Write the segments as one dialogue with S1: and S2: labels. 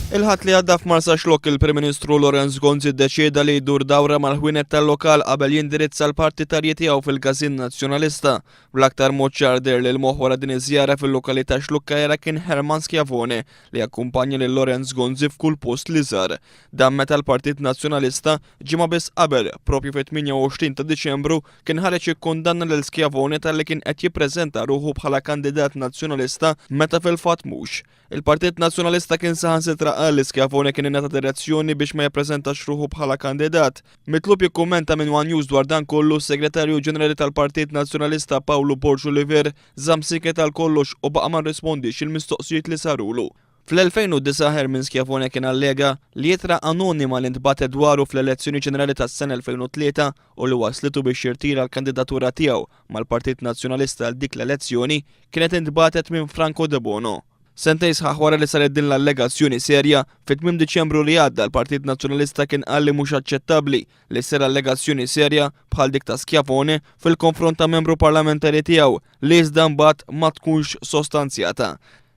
S1: Il-ħadd li għadda f'Marsa Xlokk il-Prim Ministru Lorenz Gonzi ddeċieda li jdur dawra mal-ħwienet tal-lokal qabel jindirizza l-partitarji tiegħu fil-Gazin Nazzjonalista. Bl-aktar mod ċarder li l-moħħ wara din iż-żjara fil-lokalità Xlukka era kien Herman Schiavone li akkumpanja lil Lorenz Gonzi f'kull post li żar. Dan meta l-Partit Nazzjonalista ġimgħa biss qabel, propju fit-28 ta' Diċembru, kien ħareġ ikkundanna lil Schiavone talli kien qed jippreżenta ruħu bħala kandidat nazzjonalista meta fil-fatt mhux. Il-Partit Nazzjonalista kien saħansitra qal li Schiavone kien ingħata direzzjoni biex ma jippreżentax ruħu bħala kandidat. Mitlub jikkummenta minn One News dwar dan kollu s-Segretarju Ġenerali tal-Partit Nazzjonalista Paolo Borġu Oliver żamm siket għal kollox u baqa' ma rrispondix il-mistoqsijiet li sarulu. Fl-2009 Herman Schiavone kien allega li jitra anonima li ntbatet dwaru fl-elezzjoni ġenerali tas-sena 2003 u li waslitu biex jirtira l-kandidatura tiegħu mal-Partit Nazzjonalista għal dik l-elezzjoni kienet intbatet minn Franco De Bono. Sentej sħaħ wara li saret din l-allegazzjoni serja, fit-8 Diċembru li għadda l-Partit Nazzjonalista kien qal li mhux aċċettabbli li ssir allegazzjoni serja bħal dik ta' Schiavone fil-konfront ta' membru parlamentari tiegħu li iżda mbagħad ma tkunx sostanzjata.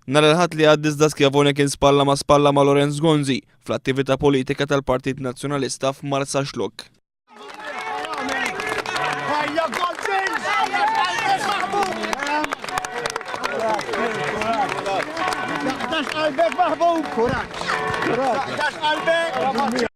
S1: Nhar il-ħadd li għadda iżda Schiavone kien spalla ma' Lorenz Gonzi fl-attività politika tal-Partit Nazzjonalista f'Marsa Xlokk.
S2: Dax qalbek maħbub! Kuraġġ! Dax qalbek!